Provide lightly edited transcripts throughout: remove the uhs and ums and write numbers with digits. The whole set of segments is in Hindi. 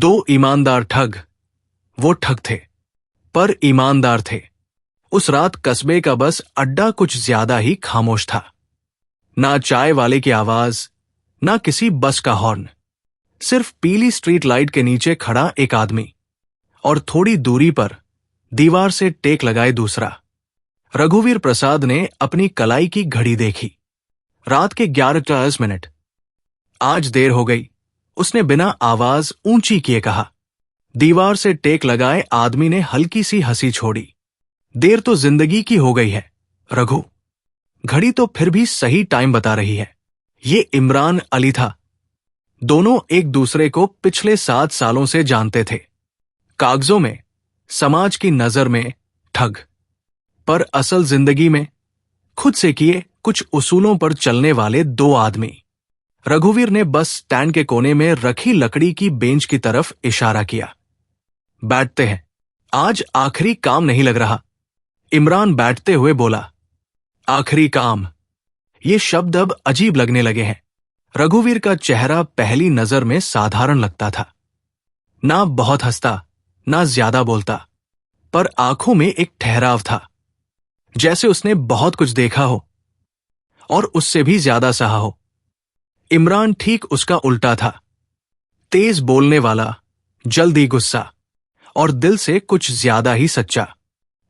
दो ईमानदार ठग। वो ठग थे पर ईमानदार थे। उस रात कस्बे का बस अड्डा कुछ ज्यादा ही खामोश था। ना चाय वाले की आवाज, ना किसी बस का हॉर्न। सिर्फ पीली स्ट्रीट लाइट के नीचे खड़ा एक आदमी और थोड़ी दूरी पर दीवार से टेक लगाए दूसरा। रघुवीर प्रसाद ने अपनी कलाई की घड़ी देखी। रात के 11:40। आज देर हो गई, उसने बिना आवाज ऊंची किए कहा। दीवार से टेक लगाए आदमी ने हल्की सी हंसी छोड़ी। देर तो जिंदगी की हो गई है रघु। घड़ी तो फिर भी सही टाइम बता रही है। ये इमरान अली था। दोनों एक दूसरे को पिछले 7 सालों से जानते थे। कागजों में, समाज की नजर में ठग, पर असल जिंदगी में खुद से किए कुछ उसूलों पर चलने वाले दो आदमी। रघुवीर ने बस स्टैंड के कोने में रखी लकड़ी की बेंच की तरफ इशारा किया। बैठते हैं, आज आखिरी काम नहीं लग रहा। इमरान बैठते हुए बोला। आखिरी काम, ये शब्द अब अजीब लगने लगे हैं। रघुवीर का चेहरा पहली नजर में साधारण लगता था। ना बहुत हंसता, ना ज्यादा बोलता, पर आंखों में एक ठहराव था, जैसे उसने बहुत कुछ देखा हो और उससे भी ज्यादा सहा हो। इमरान ठीक उसका उल्टा था। तेज बोलने वाला, जल्दी गुस्सा और दिल से कुछ ज्यादा ही सच्चा।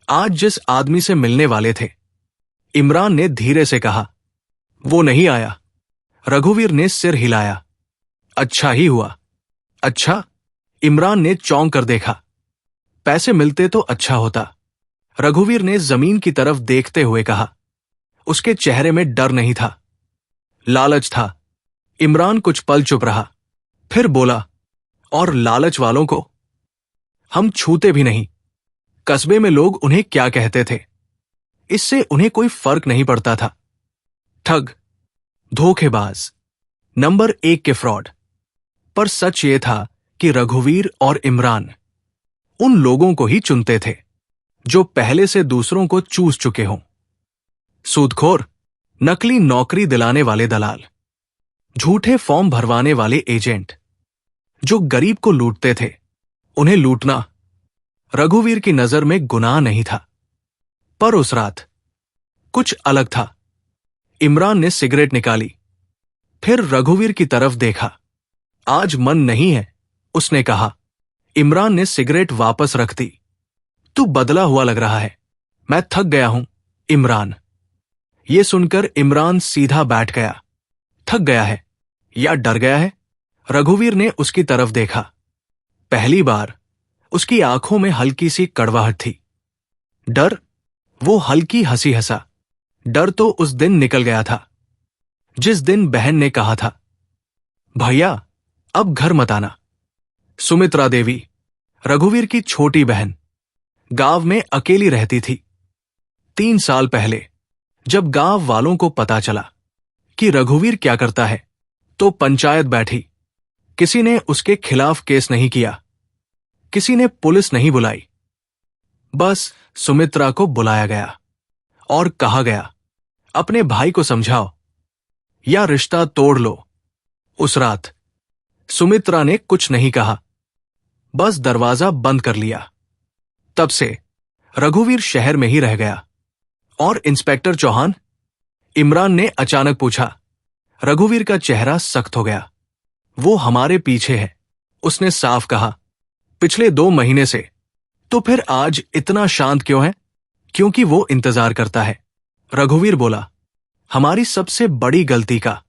आज जिस आदमी से मिलने वाले थे, इमरान ने धीरे से कहा, वो नहीं आया। रघुवीर ने सिर हिलाया। अच्छा ही हुआ। अच्छा? इमरान ने चौंक कर देखा। पैसे मिलते तो अच्छा होता। रघुवीर ने जमीन की तरफ देखते हुए कहा। उसके चेहरे में डर नहीं था, लालच था। इमरान कुछ पल चुप रहा, फिर बोला, और लालच वालों को हम छूते भी नहीं। कस्बे में लोग उन्हें क्या कहते थे, इससे उन्हें कोई फर्क नहीं पड़ता था। ठग, धोखेबाज, नंबर 1 के फ्रॉड। पर सच ये था कि रघुवीर और इमरान उन लोगों को ही चुनते थे जो पहले से दूसरों को चूस चुके हों। सूदखोर, नकली नौकरी दिलाने वाले दलाल, झूठे फॉर्म भरवाने वाले एजेंट, जो गरीब को लूटते थे, उन्हें लूटना रघुवीर की नजर में गुनाह नहीं था। पर उस रात कुछ अलग था। इमरान ने सिगरेट निकाली, फिर रघुवीर की तरफ देखा। आज मन नहीं है, उसने कहा। इमरान ने सिगरेट वापस रख दी। तू बदला हुआ लग रहा है। मैं थक गया हूं, इमरान। यह सुनकर इमरान सीधा बैठ गया। थक गया है या डर गया है? रघुवीर ने उसकी तरफ देखा। पहली बार उसकी आंखों में हल्की सी कड़वाहट थी। डर? वो हल्की हंसी हंसा। डर तो उस दिन निकल गया था जिस दिन बहन ने कहा था, भैया अब घर मत आना। सुमित्रा देवी, रघुवीर की छोटी बहन, गांव में अकेली रहती थी। 3 साल पहले जब गांव वालों को पता चला कि रघुवीर क्या करता है, तो पंचायत बैठी। किसी ने उसके खिलाफ केस नहीं किया, किसी ने पुलिस नहीं बुलाई। बस सुमित्रा को बुलाया गया और कहा गया, अपने भाई को समझाओ या रिश्ता तोड़ लो। उस रात सुमित्रा ने कुछ नहीं कहा, बस दरवाजा बंद कर लिया। तब से रघुवीर शहर में ही रह गया। और इंस्पेक्टर चौहान? इमरान ने अचानक पूछा। रघुवीर का चेहरा सख्त हो गया। वो हमारे पीछे है, उसने साफ कहा। पिछले 2 महीने से। तो फिर आज इतना शांत क्यों है? क्योंकि वो इंतजार करता है, रघुवीर बोला। हमारी सबसे बड़ी गलती का।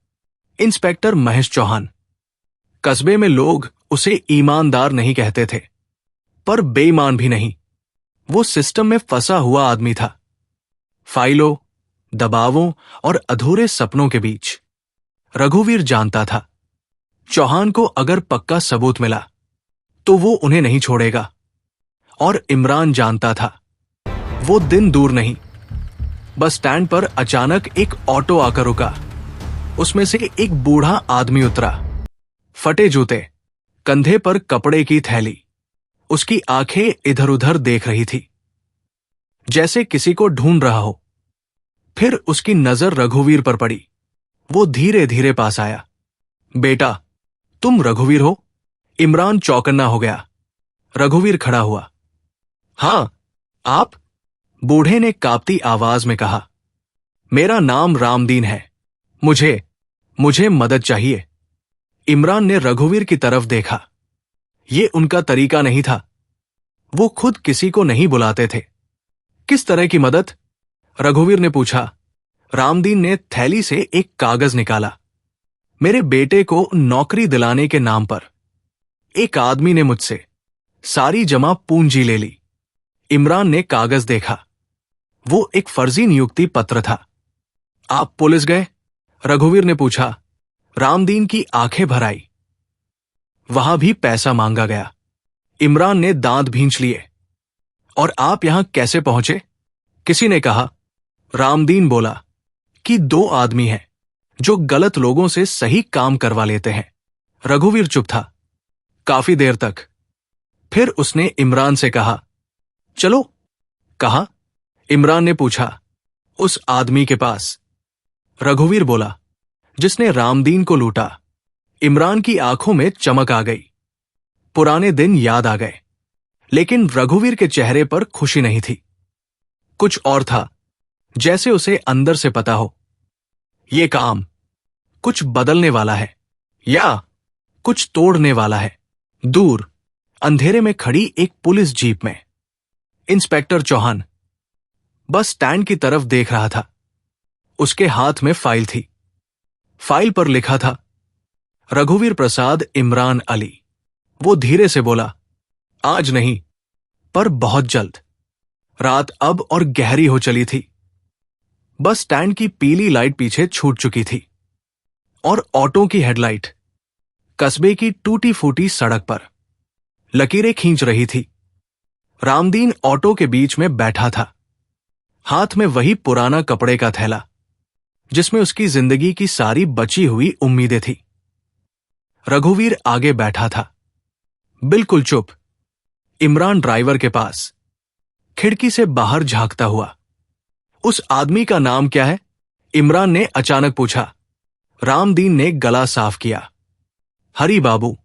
इंस्पेक्टर महेश चौहान। कस्बे में लोग उसे ईमानदार नहीं कहते थे, पर बेईमान भी नहीं। वो सिस्टम में फंसा हुआ आदमी था, फाइलों, दबावों और अधूरे सपनों के बीच। रघुवीर जानता था, चौहान को अगर पक्का सबूत मिला तो वो उन्हें नहीं छोड़ेगा। और इमरान जानता था, वो दिन दूर नहीं। बस स्टैंड पर अचानक एक ऑटो आकर रुका। उसमें से एक बूढ़ा आदमी उतरा। फटे जूते, कंधे पर कपड़े की थैली। उसकी आंखें इधर उधर देख रही थी, जैसे किसी को ढूंढ रहा हो। फिर उसकी नजर रघुवीर पर पड़ी। वो धीरे धीरे पास आया। बेटा, तुम रघुवीर हो? इमरान चौकन्ना हो गया। रघुवीर खड़ा हुआ। हां, आप? बूढ़े ने कांपती आवाज में कहा। मेरा नाम रामदीन है। मुझे मदद चाहिए। इमरान ने रघुवीर की तरफ देखा। ये उनका तरीका नहीं था। वो खुद किसी को नहीं बुलाते थे। किस तरह की मदद? रघुवीर ने पूछा। रामदीन ने थैली से एक कागज निकाला। मेरे बेटे को नौकरी दिलाने के नाम पर एक आदमी ने मुझसे सारी जमा पूंजी ले ली। इमरान ने कागज देखा। वो एक फर्जी नियुक्ति पत्र था। आप पुलिस गए? रघुवीर ने पूछा। रामदीन की आंखें भर आई। वहां भी पैसा मांगा गया। इमरान ने दांत भींच लिए। और आप यहां कैसे पहुंचे? किसी ने कहा। रामदीन बोला कि 2 आदमी हैं जो गलत लोगों से सही काम करवा लेते हैं। रघुवीर चुप था काफी देर तक। फिर उसने इमरान से कहा, चलो। कहा? इमरान ने पूछा। उस आदमी के पास। रघुवीर बोला, जिसने रामदीन को लूटा। इमरान की आंखों में चमक आ गई। पुराने दिन याद आ गए। लेकिन रघुवीर के चेहरे पर खुशी नहीं थी। कुछ और था, जैसे उसे अंदर से पता हो। ये काम कुछ बदलने वाला है या कुछ तोड़ने वाला है। दूर अंधेरे में खड़ी एक पुलिस जीप में इंस्पेक्टर चौहान बस स्टैंड की तरफ देख रहा था। उसके हाथ में फाइल थी। फाइल पर लिखा था, रघुवीर प्रसाद इमरान अली। वो धीरे से बोला, आज नहीं, पर बहुत जल्द। रात अब और गहरी हो चली थी। बस स्टैंड की पीली लाइट पीछे छूट चुकी थी और ऑटो की हेडलाइट कस्बे की टूटी फूटी सड़क पर लकीरें खींच रही थी। रामदीन ऑटो के बीच में बैठा था। हाथ में वही पुराना कपड़े का थैला जिसमें उसकी जिंदगी की सारी बची हुई उम्मीदें थी। रघुवीर आगे बैठा था, बिल्कुल चुप। इमरान ड्राइवर के पास खिड़की से बाहर झांकता हुआ। उस आदमी का नाम क्या है? इमरान ने अचानक पूछा। रामदीन ने गला साफ किया। हरी बाबू।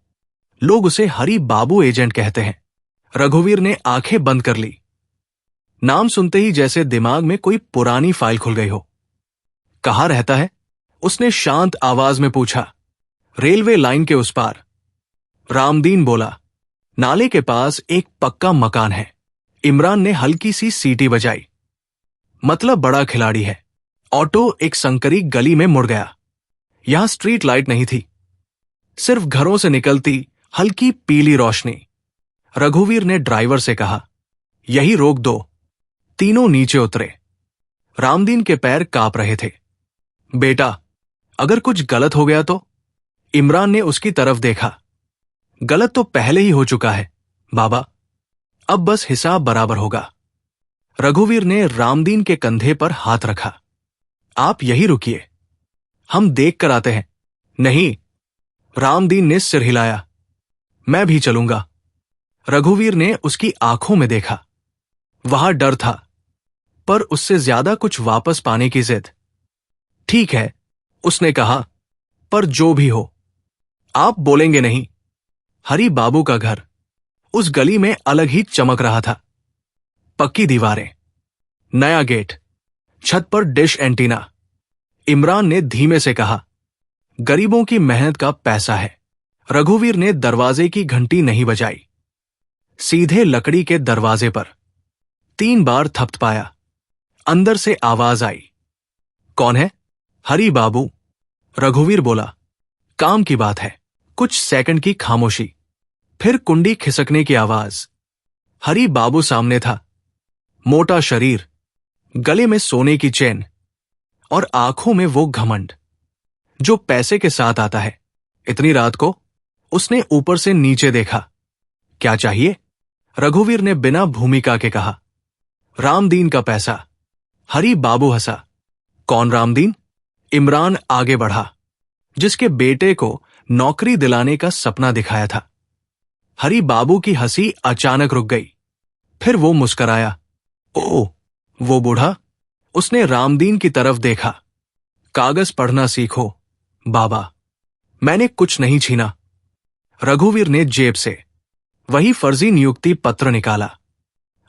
लोग उसे हरी बाबू एजेंट कहते हैं। रघुवीर ने आंखें बंद कर ली। नाम सुनते ही जैसे दिमाग में कोई पुरानी फाइल खुल गई हो। कहाँ रहता है? उसने शांत आवाज में पूछा। रेलवे लाइन के उस पार। रामदीन बोला, नाले के पास एक पक्का मकान है। इमरान ने हल्की सी सीटी बजाई। मतलब बड़ा खिलाड़ी है। ऑटो एक संकरी गली में मुड़ गया। यहां स्ट्रीट लाइट नहीं थी, सिर्फ घरों से निकलती हल्की पीली रोशनी। रघुवीर ने ड्राइवर से कहा, यही रोक दो। तीनों नीचे उतरे। रामदीन के पैर कांप रहे थे। बेटा, अगर कुछ गलत हो गया तो? इमरान ने उसकी तरफ देखा। गलत तो पहले ही हो चुका है बाबा, अब बस हिसाब बराबर होगा। रघुवीर ने रामदीन के कंधे पर हाथ रखा। आप यही रुकिए, हम देख कर आते हैं। नहीं, रामदीन ने सिर हिलाया। मैं भी चलूंगा। रघुवीर ने उसकी आंखों में देखा। वहां डर था, पर उससे ज्यादा कुछ वापस पाने की जिद। ठीक है, उसने कहा, पर जो भी हो, आप बोलेंगे नहीं। हरी बाबू का घर उस गली में अलग ही चमक रहा था। पक्की दीवारें, नया गेट, छत पर डिश एंटीना। इमरान ने धीमे से कहा, गरीबों की मेहनत का पैसा है। रघुवीर ने दरवाजे की घंटी नहीं बजाई। सीधे लकड़ी के दरवाजे पर 3 बार थपथपाया। अंदर से आवाज आई। कौन है? हरी बाबू। रघुवीर बोला, काम की बात है। कुछ सेकंड की खामोशी, फिर कुंडी खिसकने की आवाज। हरी बाबू सामने था। मोटा शरीर, गले में सोने की चेन और आंखों में वो घमंड जो पैसे के साथ आता है। इतनी रात को उसने ऊपर से नीचे देखा। क्या चाहिए? रघुवीर ने बिना भूमिका के कहा। रामदीन का पैसा। हरी बाबू हंसा। कौन रामदीन? इमरान आगे बढ़ा, जिसके बेटे को नौकरी दिलाने का सपना दिखाया था। हरी बाबू की हंसी अचानक रुक गई। फिर वो मुस्कराया। ओह, वो बूढ़ा? उसने रामदीन की तरफ देखा। कागज पढ़ना सीखो बाबा, मैंने कुछ नहीं छीना। रघुवीर ने जेब से वही फर्जी नियुक्ति पत्र निकाला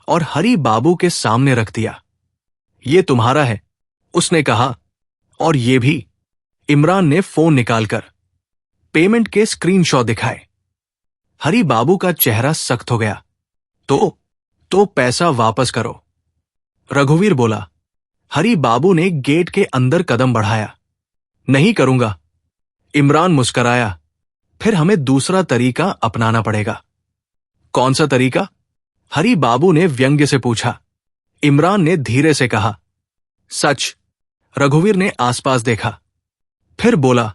और हरि बाबू के सामने रख दिया। ये तुम्हारा है, उसने कहा, और ये भी। इमरान ने फोन निकालकर पेमेंट के स्क्रीनशॉट दिखाए। हरि बाबू का चेहरा सख्त हो गया। तो पैसा वापस करो, रघुवीर बोला। हरि बाबू ने गेट के अंदर कदम बढ़ाया। नहीं करूंगा। इमरान मुस्कराया। फिर हमें दूसरा तरीका अपनाना पड़ेगा। कौन सा तरीका? हरि बाबू ने व्यंग्य से पूछा। इमरान ने धीरे से कहा, सच। रघुवीर ने आसपास देखा, फिर बोला,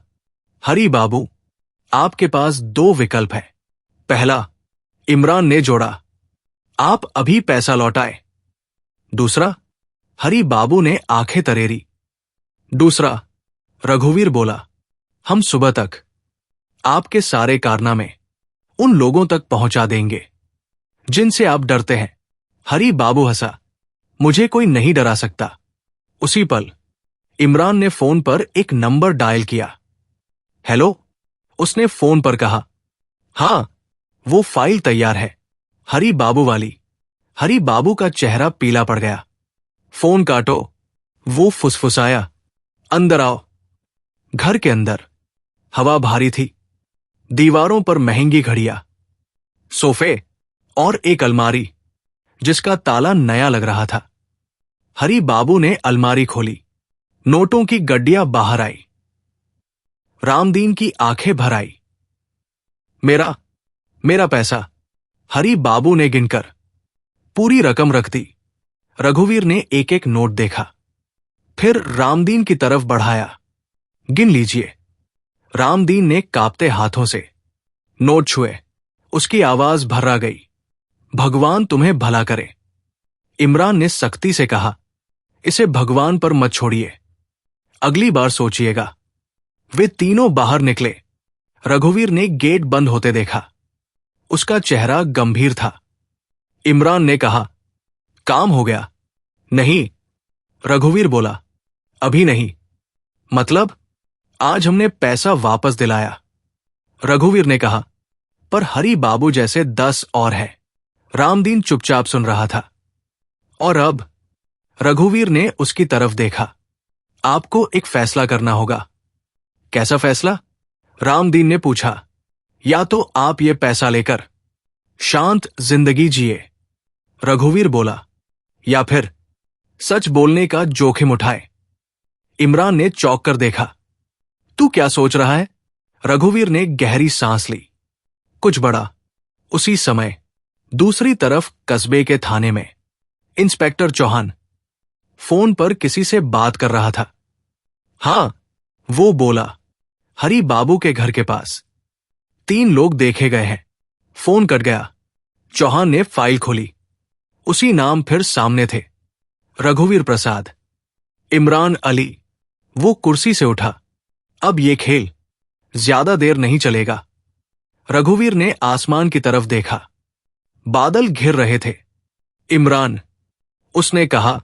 हरि बाबू, आपके पास दो विकल्प हैं। पहला, इमरान ने जोड़ा, आप अभी पैसा लौटाए। दूसरा, हरि बाबू ने आंखें तरेरी। दूसरा, रघुवीर बोला, हम सुबह तक आपके सारे कारनामे उन लोगों तक पहुंचा देंगे जिनसे आप डरते हैं। हरि बाबू हंसा। मुझे कोई नहीं डरा सकता। उसी पल इमरान ने फोन पर एक नंबर डायल किया। हेलो, उसने फोन पर कहा। हां, वो फाइल तैयार है, हरि बाबू वाली। हरि बाबू का चेहरा पीला पड़ गया। फोन काटो, वो फुसफुसाया। अंदर आओ। घर के अंदर हवा भारी थी। दीवारों पर महंगी घड़ियां, सोफे और एक अलमारी जिसका ताला नया लग रहा था। हरि बाबू ने अलमारी खोली। नोटों की गड्डियां बाहर आई। रामदीन की आंखें भर आई। मेरा पैसा, हरि बाबू ने गिनकर पूरी रकम रख दी। रघुवीर ने एक एक नोट देखा, फिर रामदीन की तरफ बढ़ाया। गिन लीजिए। रामदीन ने कांपते हाथों से नोट छुए। उसकी आवाज भर्रा गई। भगवान तुम्हें भला करे। इमरान ने सख्ती से कहा, इसे भगवान पर मत छोड़िए, अगली बार सोचिएगा। वे तीनों बाहर निकले। रघुवीर ने गेट बंद होते देखा। उसका चेहरा गंभीर था। इमरान ने कहा, काम हो गया? नहीं, रघुवीर बोला, अभी नहीं। मतलब? आज हमने पैसा वापस दिलाया, रघुवीर ने कहा, पर हरि बाबू जैसे 10 और है। रामदीन चुपचाप सुन रहा था। और अब? रघुवीर ने उसकी तरफ देखा। आपको एक फैसला करना होगा। कैसा फैसला? रामदीन ने पूछा। या तो आप ये पैसा लेकर शांत जिंदगी जिए, रघुवीर बोला, या फिर सच बोलने का जोखिम उठाए। इमरान ने चौंक कर देखा। तू क्या सोच रहा है? रघुवीर ने गहरी सांस ली। कुछ बड़ा। उसी समय दूसरी तरफ कस्बे के थाने में इंस्पेक्टर चौहान फोन पर किसी से बात कर रहा था। हां, वो बोला, हरि बाबू के घर के पास 3 लोग देखे गए हैं। फोन कट गया। चौहान ने फाइल खोली। उसी नाम फिर सामने थे, रघुवीर प्रसाद। इमरान अली। वो कुर्सी से उठा। अब ये खेल ज्यादा देर नहीं चलेगा। रघुवीर ने आसमान की तरफ देखा। बादल घिर रहे थे। इमरान, उसने कहा,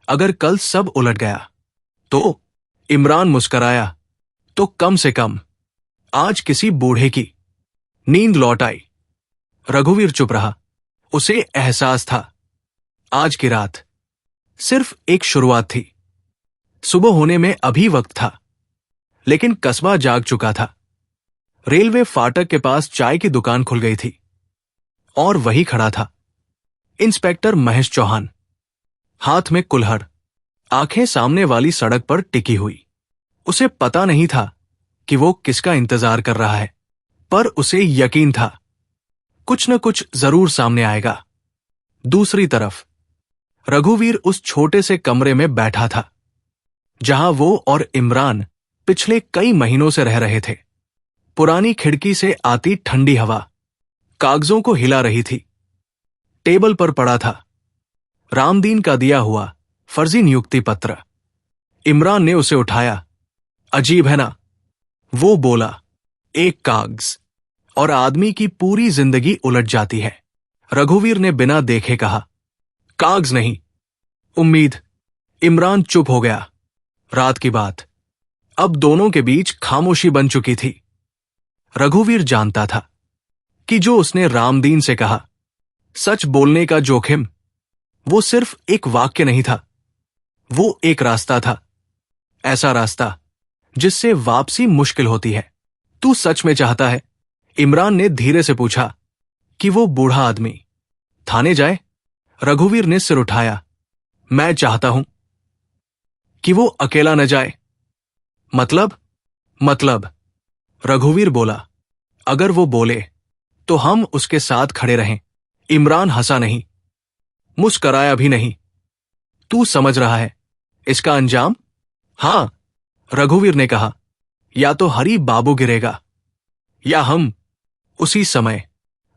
अगर कल सब उलट गया तो? इमरान मुस्कराया, तो कम से कम आज किसी बूढ़े की नींद लौट आई। रघुवीर चुप रहा। उसे एहसास था, आज की रात सिर्फ एक शुरुआत थी। सुबह होने में अभी वक्त था, लेकिन कस्बा जाग चुका था। रेलवे फाटक के पास चाय की दुकान खुल गई थी, और वही खड़ा था इंस्पेक्टर महेश चौहान, हाथ में कुल्हड़, आंखें सामने वाली सड़क पर टिकी हुई। उसे पता नहीं था कि वो किसका इंतजार कर रहा है, पर उसे यकीन था कुछ न कुछ जरूर सामने आएगा। दूसरी तरफ रघुवीर उस छोटे से कमरे में बैठा था जहां वो और इमरान पिछले कई महीनों से रह रहे थे। पुरानी खिड़की से आती ठंडी हवा कागजों को हिला रही थी। टेबल पर पड़ा था रामदीन का दिया हुआ फर्जी नियुक्ति पत्र। इमरान ने उसे उठाया। अजीब है ना, वो बोला, एक कागज और आदमी की पूरी जिंदगी उलट जाती है। रघुवीर ने बिना देखे कहा, कागज नहीं, उम्मीद। इमरान चुप हो गया। रात की बात। अब दोनों के बीच खामोशी बन चुकी थी। रघुवीर जानता था कि जो उसने रामदीन से कहा, सच बोलने का जोखिम, वो सिर्फ एक वाक्य नहीं था, वो एक रास्ता था। ऐसा रास्ता जिससे वापसी मुश्किल होती है। तू सच में चाहता है? इमरान ने धीरे से पूछा कि वो बूढ़ा आदमी थाने जाए। रघुवीर ने सिर उठाया। मैं चाहता हूं कि वो अकेला न जाए। मतलब रघुवीर बोला, अगर वो बोले तो हम उसके साथ खड़े रहें। इमरान हंसा नहीं, मुस्कराया भी नहीं। तू समझ रहा है इसका अंजाम? हां, रघुवीर ने कहा, या तो हरी बाबू गिरेगा या हम। उसी समय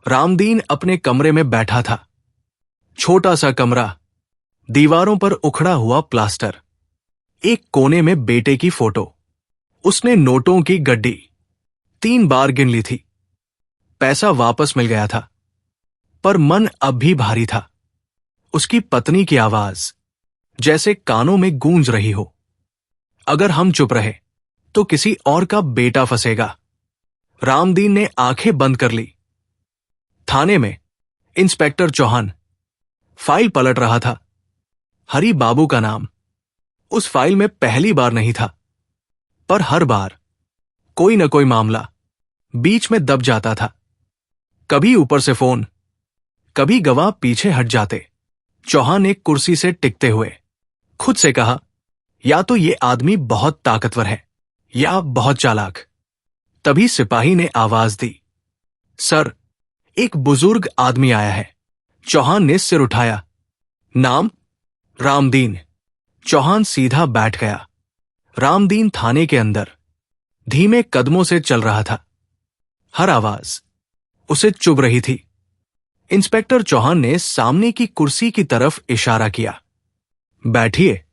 रामदीन अपने कमरे में बैठा था। छोटा सा कमरा, दीवारों पर उखड़ा हुआ प्लास्टर, एक कोने में बेटे की फोटो। उसने नोटों की गड्डी 3 बार गिन ली थी। पैसा वापस मिल गया था, पर मन अब भी भारी था। उसकी पत्नी की आवाज जैसे कानों में गूंज रही हो, अगर हम चुप रहे तो किसी और का बेटा फंसेगा। रामदीन ने आंखें बंद कर ली। थाने में इंस्पेक्टर चौहान फाइल पलट रहा था। हरी बाबू का नाम उस फाइल में पहली बार नहीं था, पर हर बार कोई न कोई मामला बीच में दब जाता था। कभी ऊपर से फोन, कभी गवाह पीछे हट जाते। चौहान एक कुर्सी से टिकते हुए खुद से कहा, या तो ये आदमी बहुत ताकतवर है या बहुत चालाक। तभी सिपाही ने आवाज दी, सर, एक बुजुर्ग आदमी आया है। चौहान ने सिर उठाया। नाम? रामदीन। चौहान सीधा बैठ गया। रामदीन थाने के अंदर धीमे कदमों से चल रहा था। हर आवाज उसे चुभ रही थी। इंस्पेक्टर चौहान ने सामने की कुर्सी की तरफ इशारा किया। बैठिए।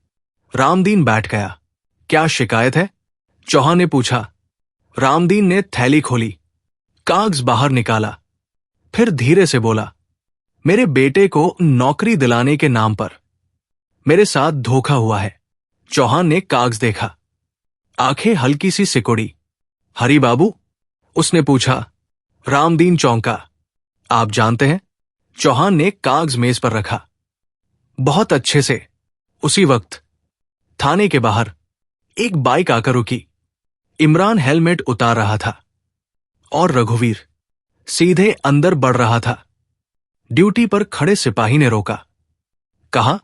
रामदीन बैठ गया। क्या शिकायत है? चौहान ने पूछा। रामदीन ने थैली खोली, कागज बाहर निकाला, फिर धीरे से बोला, मेरे बेटे को नौकरी दिलाने के नाम पर मेरे साथ धोखा हुआ है। चौहान ने कागज देखा, आंखें हल्की सी सिकुड़ी। हरी बाबू? उसने पूछा। रामदीन चौंका। आप जानते हैं? चौहान ने कागज मेज पर रखा। बहुत अच्छे से। उसी वक्त थाने के बाहर एक बाइक आकर रुकी। इमरान हेलमेट उतार रहा था और रघुवीर सीधे अंदर बढ़ रहा था। ड्यूटी पर खड़े सिपाही ने रोका। कहा,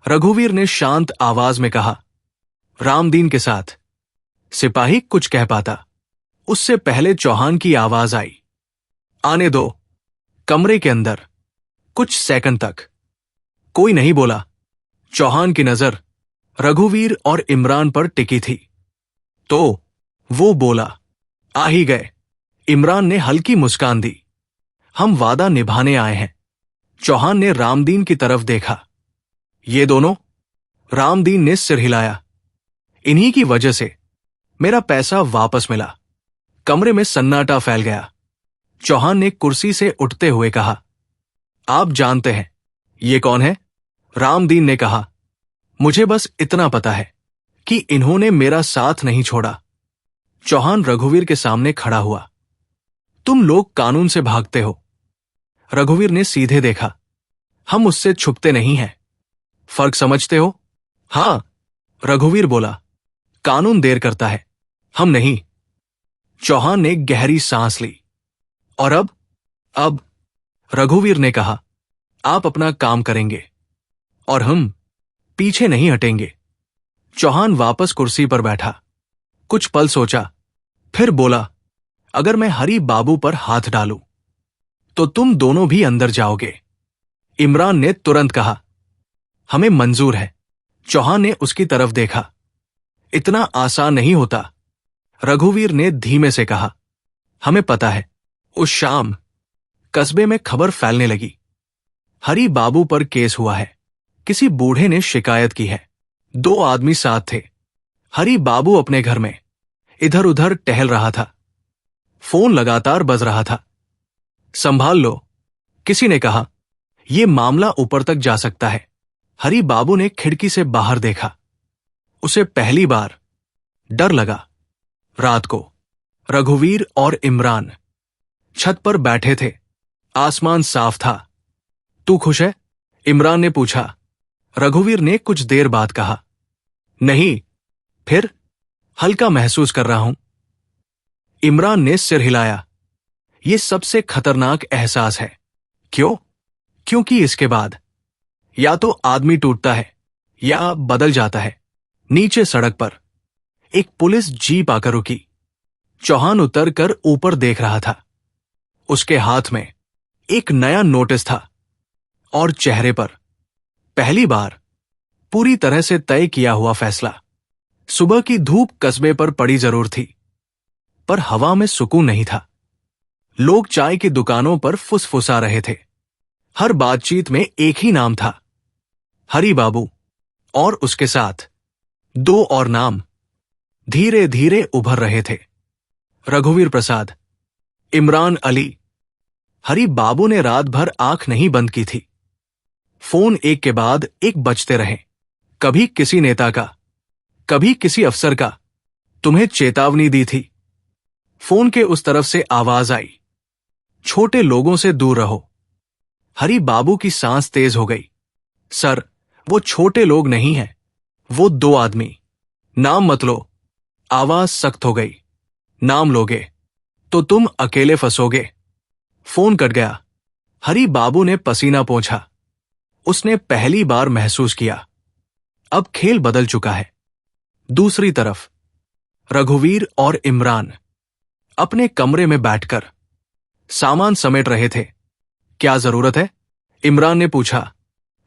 रघुवीर ने शांत आवाज में कहा, रामदीन के साथ। सिपाही कुछ कह पाता, उससे पहले चौहान की आवाज आई, आने दो। कमरे के अंदर कुछ सेकंड तक कोई नहीं बोला। चौहान की नजर रघुवीर और इमरान पर टिकी थी। तो वो बोला, आ ही गए। इमरान ने हल्की मुस्कान दी। हम वादा निभाने आए हैं। चौहान ने रामदीन की तरफ देखा। ये दोनों? रामदीन ने सिर हिलाया। इन्हीं की वजह से मेरा पैसा वापस मिला। कमरे में सन्नाटा फैल गया। चौहान ने कुर्सी से उठते हुए कहा, आप जानते हैं ये कौन है? रामदीन ने कहा, मुझे बस इतना पता है कि इन्होंने मेरा साथ नहीं छोड़ा। चौहान रघुवीर के सामने खड़ा हुआ। तुम लोग कानून से भागते हो। रघुवीर ने सीधे देखा। हम उससे छुपते नहीं हैं। फर्क समझते हो? हां, रघुवीर बोला। कानून देर करता है, हम नहीं। चौहान ने गहरी सांस ली। और अब रघुवीर ने कहा, आप अपना काम करेंगे और हम पीछे नहीं हटेंगे। चौहान वापस कुर्सी पर बैठा। कुछ पल सोचा, फिर बोला, अगर मैं हरी बाबू पर हाथ डालूं तो तुम दोनों भी अंदर जाओगे। इमरान ने तुरंत कहा, हमें मंजूर है। चौहान ने उसकी तरफ देखा। इतना आसान नहीं होता। रघुवीर ने धीमे से कहा, हमें पता है। उस शाम कस्बे में खबर फैलने लगी, हरी बाबू पर केस हुआ है। किसी बूढ़े ने शिकायत की है। 2 आदमी साथ थे। हरी बाबू अपने घर में इधर उधर टहल रहा था। फोन लगातार बज रहा था। संभाल लो, किसी ने कहा। यह मामला ऊपर तक जा सकता है। हरी बाबू ने खिड़की से बाहर देखा। उसे पहली बार डर लगा। रात को रघुवीर और इमरान छत पर बैठे थे। आसमान साफ था। तू खुश है? इमरान ने पूछा। रघुवीर ने कुछ देर बाद कहा, नहीं। फिर? हल्का महसूस कर रहा हूं। इमरान ने सिर हिलाया। यह सबसे खतरनाक एहसास है। क्यों? क्योंकि इसके बाद या तो आदमी टूटता है या बदल जाता है। नीचे सड़क पर एक पुलिस जीप आकर रुकी। चौहान उतर कर ऊपर देख रहा था। उसके हाथ में एक नया नोटिस था और चेहरे पर पहली बार पूरी तरह से तय किया हुआ फैसला। सुबह की धूप कस्बे पर पड़ी जरूर थी, पर हवा में सुकून नहीं था। लोग चाय की दुकानों पर फुसफुसा रहे थे। हर बातचीत में एक ही नाम था, हरी बाबू, और उसके साथ दो और नाम धीरे धीरे उभर रहे थे, रघुवीर प्रसाद, इमरान अली। हरी बाबू ने रात भर आंख नहीं बंद की थी। फोन एक के बाद एक बजते रहे। कभी किसी नेता का, कभी किसी अफसर का। तुम्हें चेतावनी दी थी। फोन के उस तरफ से आवाज आई, छोटे लोगों से दूर रहो। हरी बाबू की सांस तेज हो गई। सर, वो छोटे लोग नहीं हैं, वो दो आदमी। नाम मत लो। आवाज सख्त हो गई। नाम लोगे तो तुम अकेले फंसोगे। फोन कट गया। हरी बाबू ने पसीना पोंछा। उसने पहली बार महसूस किया, अब खेल बदल चुका है। दूसरी तरफ रघुवीर और इमरान अपने कमरे में बैठकर सामान समेट रहे थे। क्या जरूरत है? इमरान ने पूछा।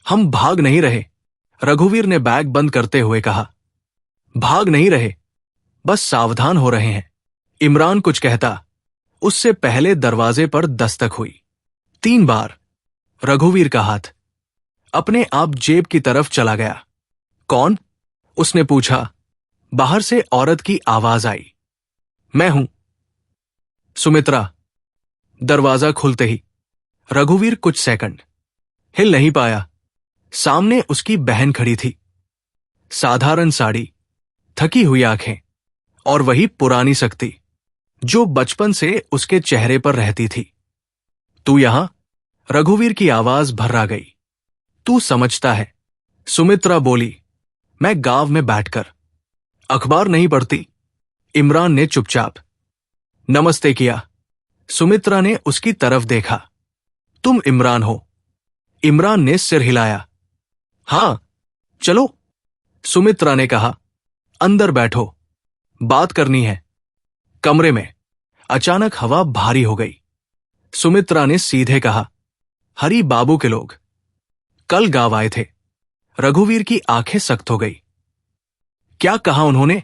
हम भाग नहीं रहे, रघुवीर ने बैग बंद करते हुए कहा। भाग नहीं रहे, बस सावधान हो रहे हैं। इमरान कुछ कहता, उससे पहले दरवाजे पर दस्तक हुई। 3 बार। रघुवीर का हाथ अपने आप जेब की तरफ चला गया। कौन? उसने पूछा। बाहर से औरत की आवाज आई। मैं हूं, सुमित्रा। दरवाजा खुलते ही रघुवीर कुछ सेकंड हिल नहीं पाया। सामने उसकी बहन खड़ी थी। साधारण साड़ी, थकी हुई आंखें और वही पुरानी शक्ति जो बचपन से उसके चेहरे पर रहती थी। तू यहां? रघुवीर की आवाज भर्रा गई। तू समझता है, सुमित्रा बोली। मैं गांव में बैठकर अखबार नहीं पढ़ती। इमरान ने चुपचाप नमस्ते किया। सुमित्रा ने उसकी तरफ देखा। तुम इमरान हो? इमरान ने सिर हिलाया। हां, चलो, सुमित्रा ने कहा। अंदर बैठो, बात करनी है। कमरे में अचानक हवा भारी हो गई। सुमित्रा ने सीधे कहा, हरी बाबू के लोग कल गांव आए थे। रघुवीर की आंखें सख्त हो गई। क्या कहा उन्होंने?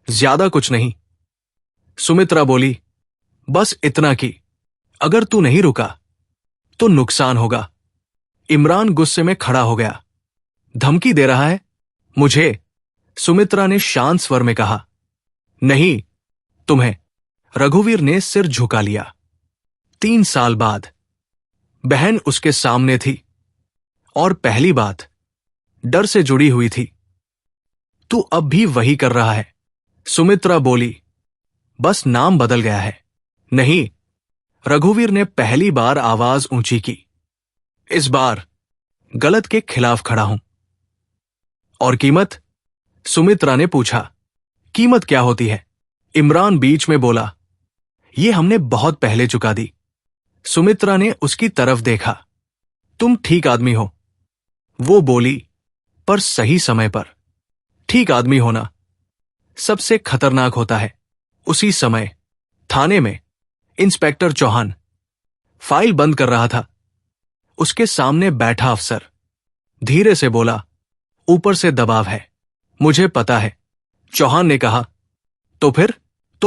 ज्यादा कुछ नहीं, सुमित्रा बोली। बस इतना कि अगर तू नहीं रुका तो नुकसान होगा। इमरान गुस्से में खड़ा हो गया। धमकी दे रहा है मुझे? सुमित्रा ने शांत स्वर में कहा। नहीं, तुम्हें। रघुवीर ने सिर झुका लिया। 3 साल बाद बहन उसके सामने थी और पहली बात डर से जुड़ी हुई थी। तू अब भी वही कर रहा है, सुमित्रा बोली। बस नाम बदल गया है। नहीं, रघुवीर ने पहली बार आवाज ऊंची की। इस बार गलत के खिलाफ खड़ा हूं। और कीमत? सुमित्रा ने पूछा। कीमत क्या होती है? इमरान बीच में बोला। ये हमने बहुत पहले चुका दी। सुमित्रा ने उसकी तरफ देखा। तुम ठीक आदमी हो, वो बोली, पर सही समय पर। ठीक आदमी होना सबसे खतरनाक होता है। उसी समय थाने में इंस्पेक्टर चौहान फाइल बंद कर रहा था। उसके सामने बैठा अफसर धीरे से बोला, ऊपर से दबाव है, मुझे पता है। चौहान ने कहा, तो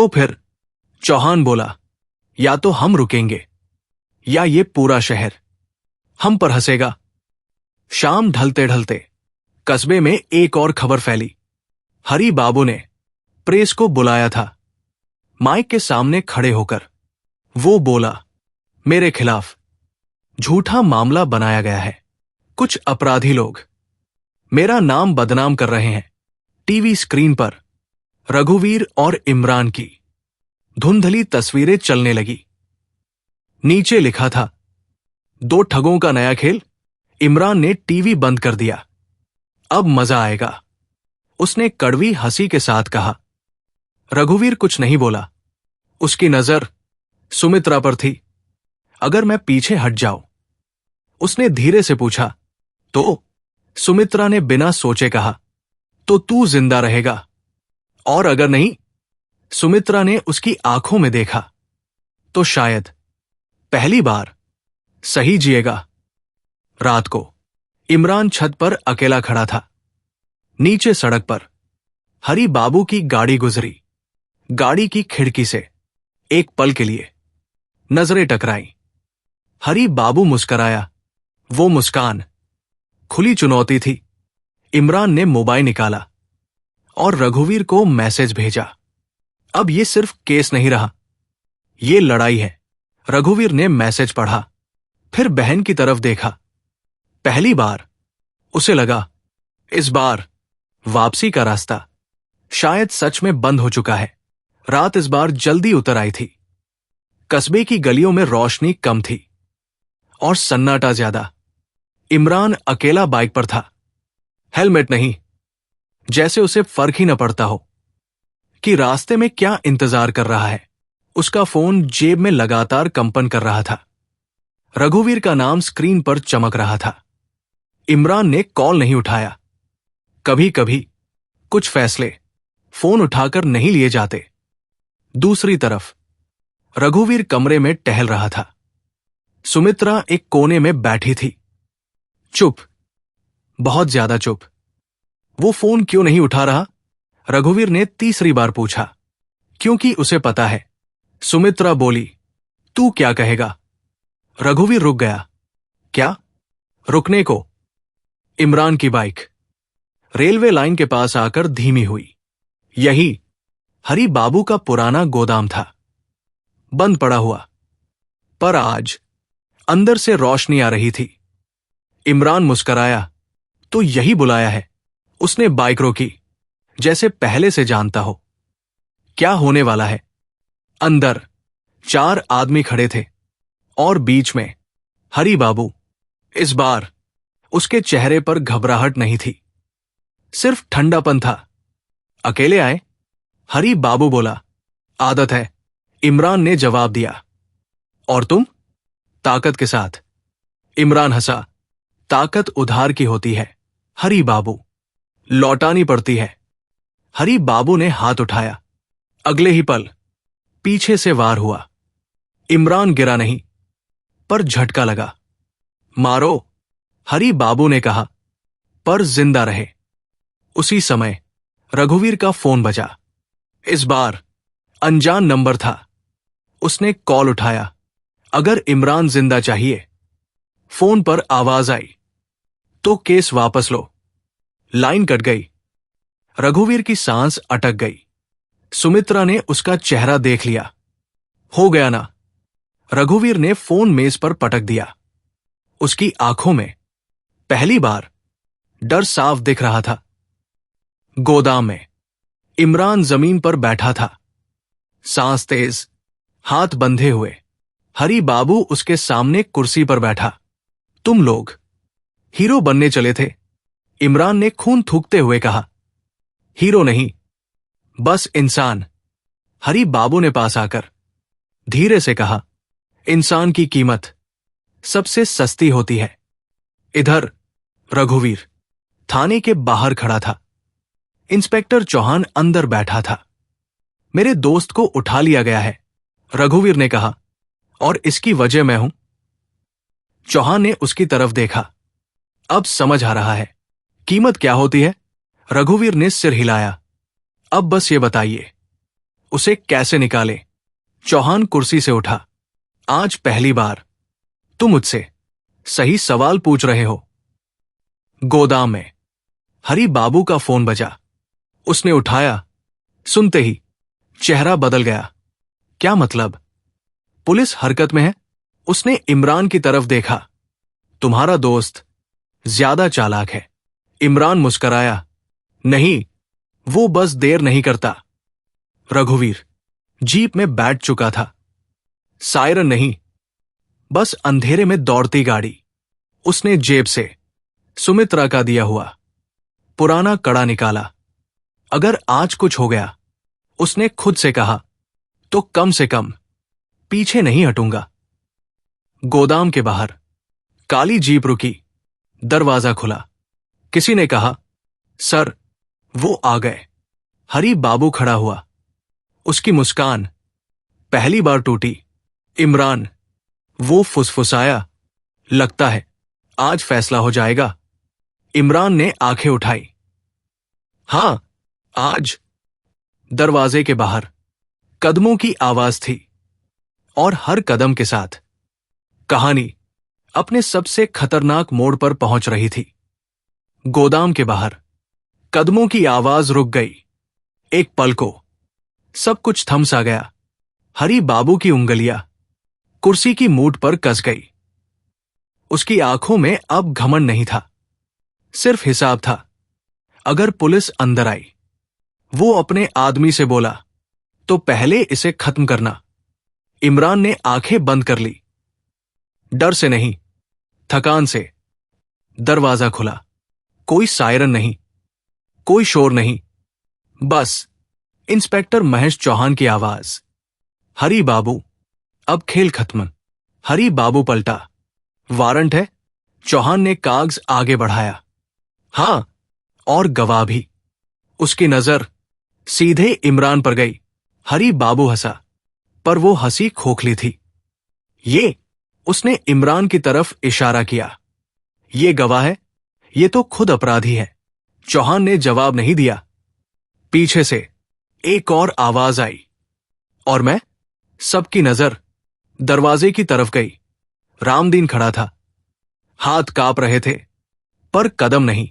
फिर चौहान बोला, या तो हम रुकेंगे या ये पूरा शहर हम पर हंसेगा। शाम ढलते ढलते कस्बे में एक और खबर फैली। हरी बाबू ने प्रेस को बुलाया था। माइक के सामने खड़े होकर वो बोला, मेरे खिलाफ झूठा मामला बनाया गया है। कुछ अपराधी लोग मेरा नाम बदनाम कर रहे हैं। टीवी स्क्रीन पर रघुवीर और इमरान की धुंधली तस्वीरें चलने लगी। नीचे लिखा था, 2 ठगों का नया खेल। इमरान ने टीवी बंद कर दिया। अब मजा आएगा, उसने कड़वी हंसी के साथ कहा। रघुवीर कुछ नहीं बोला। उसकी नजर सुमित्रा पर थी। अगर मैं पीछे हट जाऊं? उसने धीरे से पूछा। तो? सुमित्रा ने बिना सोचे कहा, तो तू जिंदा रहेगा। और अगर नहीं? सुमित्रा ने उसकी आंखों में देखा। तो शायद पहली बार सही जिएगा। रात को इमरान छत पर अकेला खड़ा था। नीचे सड़क पर हरी बाबू की गाड़ी गुजरी। गाड़ी की खिड़की से एक पल के लिए नजरें टकराईं। हरी बाबू मुस्कराया। वो मुस्कान खुली चुनौती थी। इमरान ने मोबाइल निकाला और रघुवीर को मैसेज भेजा। अब ये सिर्फ केस नहीं रहा, ये लड़ाई है। रघुवीर ने मैसेज पढ़ा, फिर बहन की तरफ देखा। पहली बार उसे लगा, इस बार वापसी का रास्ता शायद सच में बंद हो चुका है। रात इस बार जल्दी उतर आई थी। कस्बे की गलियों में रोशनी कम थी और सन्नाटा ज्यादा। इमरान अकेला बाइक पर था। हेलमेट नहीं, जैसे उसे फर्क ही न पड़ता हो कि रास्ते में क्या इंतजार कर रहा है। उसका फोन जेब में लगातार कंपन कर रहा था। रघुवीर का नाम स्क्रीन पर चमक रहा था। इमरान ने कॉल नहीं उठाया। कभी कभी कुछ फैसले फोन उठाकर नहीं लिए जाते। दूसरी तरफ रघुवीर कमरे में टहल रहा था। सुमित्रा एक कोने में बैठी थी, चुप, बहुत ज्यादा चुप। वो फोन क्यों नहीं उठा रहा? रघुवीर ने तीसरी बार पूछा। क्योंकि उसे पता है। सुमित्रा बोली, तू क्या कहेगा? रघुवीर रुक गया। क्या? रुकने को इमरान की बाइक रेलवे लाइन के पास आकर धीमी हुई। यही हरी बाबू का पुराना गोदाम था, बंद पड़ा हुआ। पर आज अंदर से रोशनी आ रही थी। इमरान मुस्कराया। तो यही बुलाया है। उसने बाइक रोकी, जैसे पहले से जानता हो क्या होने वाला है। अंदर 4 आदमी खड़े थे और बीच में हरी बाबू। इस बार उसके चेहरे पर घबराहट नहीं थी, सिर्फ ठंडापन था। अकेले आए? हरी बाबू बोला। आदत है, इमरान ने जवाब दिया। और तुम? ताकत के साथ। इमरान हंसा। ताकत उधार की होती है हरी बाबू, लौटानी पड़ती है। हरी बाबू ने हाथ उठाया। अगले ही पल पीछे से वार हुआ। इमरान गिरा नहीं, पर झटका लगा। मारो, हरी बाबू ने कहा, पर जिंदा रहे। उसी समय रघुवीर का फोन बजा। इस बार अनजान नंबर था। उसने कॉल उठाया। अगर इमरान जिंदा चाहिए। फोन पर आवाज आई, तो केस वापस लो। लाइन कट गई। रघुवीर की सांस अटक गई। सुमित्रा ने उसका चेहरा देख लिया। हो गया ना? रघुवीर ने फोन मेज पर पटक दिया। उसकी आंखों में पहली बार डर साफ दिख रहा था। गोदाम में इमरान जमीन पर बैठा था, सांस तेज, हाथ बंधे हुए। हरी बाबू उसके सामने कुर्सी पर बैठा। तुम लोग हीरो बनने चले थे, इमरान ने खून थूकते हुए कहा। हीरो नहीं, बस इंसान। हरी बाबू ने पास आकर धीरे से कहा, इंसान की कीमत सबसे सस्ती होती है। इधर रघुवीर थाने के बाहर खड़ा था। इंस्पेक्टर चौहान अंदर बैठा था। मेरे दोस्त को उठा लिया गया है, रघुवीर ने कहा, और इसकी वजह मैं हूं। चौहान ने उसकी तरफ देखा। अब समझ आ रहा है कीमत क्या होती है। रघुवीर ने सिर हिलाया। अब बस ये बताइए, उसे कैसे निकाले? चौहान कुर्सी से उठा। आज पहली बार तुम मुझसे सही सवाल पूछ रहे हो। गोदाम में हरी बाबू का फोन बजा। उसने उठाया। सुनते ही चेहरा बदल गया। क्या मतलब? पुलिस हरकत में है? उसने इमरान की तरफ देखा। तुम्हारा दोस्त ज्यादा चालाक है। इमरान मुस्कराया। नहीं, वो बस देर नहीं करता। रघुवीर जीप में बैठ चुका था। सायरन नहीं, बस अंधेरे में दौड़ती गाड़ी। उसने जेब से सुमित्रा का दिया हुआ पुराना कड़ा निकाला। अगर आज कुछ हो गया, उसने खुद से कहा, तो कम से कम पीछे नहीं हटूंगा। गोदाम के बाहर काली जीप रुकी। दरवाजा खुला। किसी ने कहा, सर, वो आ गए। हरी बाबू खड़ा हुआ। उसकी मुस्कान पहली बार टूटी। इमरान, वो फुसफुसाया, लगता है आज फैसला हो जाएगा। इमरान ने आंखें उठाई। हां, आज। दरवाजे के बाहर कदमों की आवाज थी, और हर कदम के साथ कहानी अपने सबसे खतरनाक मोड़ पर पहुंच रही थी। गोदाम के बाहर कदमों की आवाज रुक गई। एक पल को सब कुछ थम सा गया। हरी बाबू की उंगलियां कुर्सी की मूठ पर कस गई। उसकी आंखों में अब घमंड नहीं था, सिर्फ हिसाब था। अगर पुलिस अंदर आई, वो अपने आदमी से बोला, तो पहले इसे खत्म करना। इमरान ने आंखें बंद कर ली। डर से नहीं, थकान से। दरवाजा खुला। कोई सायरन नहीं, कोई शोर नहीं, बस इंस्पेक्टर महेश चौहान की आवाज। हरी बाबू, अब खेल खत्म। हरी बाबू पलटा। वारंट है? चौहान ने कागज आगे बढ़ाया। हां, और गवाह भी। उसकी नजर सीधे इमरान पर गई। हरी बाबू हंसा, पर वो हंसी खोखली थी। ये, उसने इमरान की तरफ इशारा किया। ये गवाह है, ये तो खुद अपराधी है। चौहान ने जवाब नहीं दिया। पीछे से एक और आवाज आई, और मैं? सबकी नजर दरवाजे की तरफ गई। रामदीन खड़ा था। हाथ कांप रहे थे, पर कदम नहीं।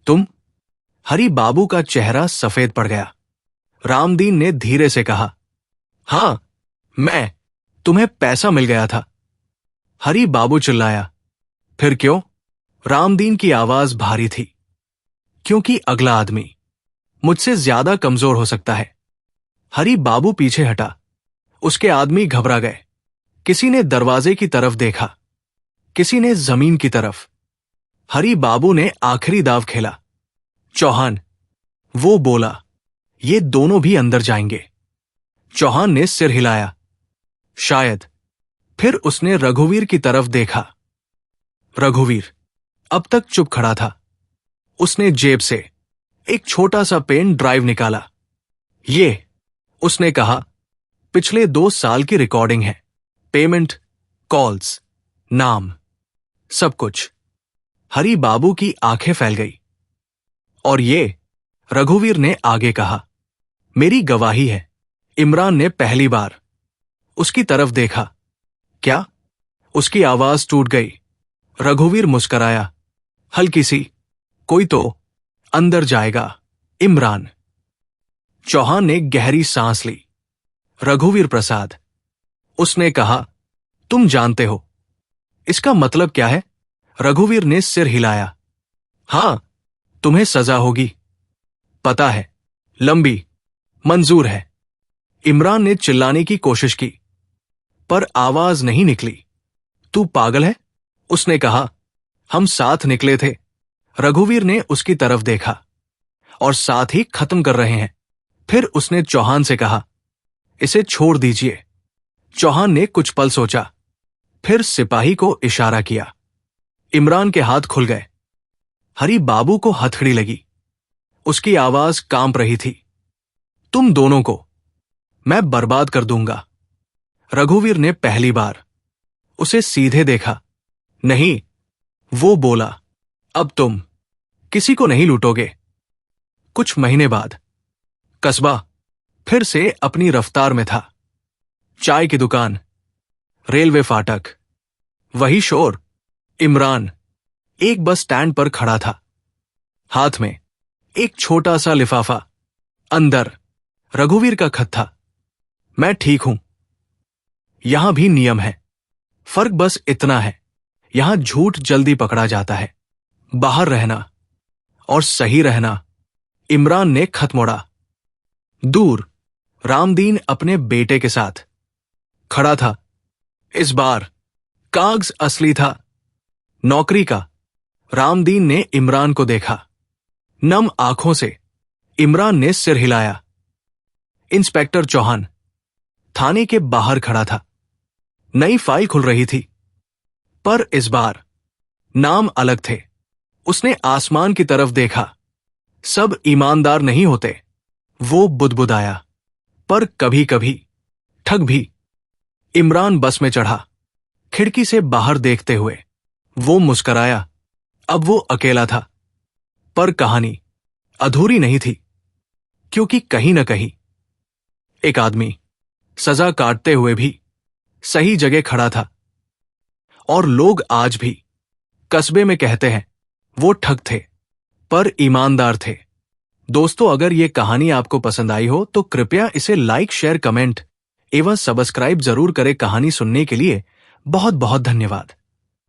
तुम? हरी बाबू का चेहरा सफेद पड़ गया। रामदीन ने धीरे से कहा, हां, मैं। तुम्हें पैसा मिल गया था। हरी बाबू चिल्लाया, फिर क्यों? रामदीन की आवाज भारी थी। क्योंकि अगला आदमी मुझसे ज्यादा कमजोर हो सकता है। हरी बाबू पीछे हटा। उसके आदमी घबरा गए। किसी ने दरवाजे की तरफ देखा, किसी ने जमीन की तरफ। हरी बाबू ने आखिरी दाव खेला। चौहान, वो बोला, ये दोनों भी अंदर जाएंगे। चौहान ने सिर हिलाया। शायद। फिर उसने रघुवीर की तरफ देखा। रघुवीर अब तक चुप खड़ा था। उसने जेब से एक छोटा सा पेन ड्राइव निकाला। ये, उसने कहा, पिछले 2 साल की रिकॉर्डिंग है। पेमेंट, कॉल्स, नाम, सब कुछ। हरी बाबू की आंखें फैल गई। और ये, रघुवीर ने आगे कहा, मेरी गवाही है। इमरान ने पहली बार उसकी तरफ देखा। क्या? उसकी आवाज टूट गई। रघुवीर मुस्कराया, हल्की सी, कोई तो अंदर जाएगा। इमरान। चौहान ने गहरी सांस ली। रघुवीर प्रसाद, उसने कहा, तुम जानते हो इसका मतलब क्या है? रघुवीर ने सिर हिलाया। हां, तुम्हें सजा होगी। पता है, लंबी, मंजूर है। इमरान ने चिल्लाने की कोशिश की, पर आवाज नहीं निकली। तू पागल है? उसने कहा, हम साथ निकले थे। रघुवीर ने उसकी तरफ देखा, और साथ ही खत्म कर रहे हैं। फिर उसने चौहान से कहा, इसे छोड़ दीजिए। चौहान ने कुछ पल सोचा, फिर सिपाही को इशारा किया। इमरान के हाथ खुल गए। हरी बाबू को हथकड़ी लगी। उसकी आवाज कांप रही थी। तुम दोनों को मैं बर्बाद कर दूंगा। रघुवीर ने पहली बार उसे सीधे देखा। नहीं, वो बोला, अब तुम किसी को नहीं लूटोगे। कुछ महीने बाद कस्बा फिर से अपनी रफ्तार में था। चाय की दुकान, रेलवे फाटक, वही शोर। इमरान एक बस स्टैंड पर खड़ा था। हाथ में एक छोटा सा लिफाफा। अंदर रघुवीर का खत था। मैं ठीक हूं। यहां भी नियम है, फर्क बस इतना है, यहां झूठ जल्दी पकड़ा जाता है। बाहर रहना और सही रहना। इमरान ने खत मोड़ा। दूर रामदीन अपने बेटे के साथ खड़ा था। इस बार कागज असली था, नौकरी का। रामदीन ने इमरान को देखा। नम आंखों से इमरान ने सिर हिलाया। इंस्पेक्टर चौहान थाने के बाहर खड़ा था। नई फाइल खुल रही थी, पर इस बार नाम अलग थे। उसने आसमान की तरफ देखा। सब ईमानदार नहीं होते। वो बुदबुदाया, पर कभी कभी ठग भी। इमरान बस में चढ़ा। खिड़की से बाहर देखते हुए वो मुस्कराया। अब वो अकेला था, पर कहानी अधूरी नहीं थी, क्योंकि कहीं न कहीं एक आदमी सजा काटते हुए भी सही जगह खड़ा था। और लोग आज भी कस्बे में कहते हैं वो ठग थे, पर ईमानदार थे। दोस्तों, अगर ये कहानी आपको पसंद आई हो तो कृपया इसे लाइक, शेयर, कमेंट एवं सब्सक्राइब जरूर करें। कहानी सुनने के लिए बहुत बहुत धन्यवाद।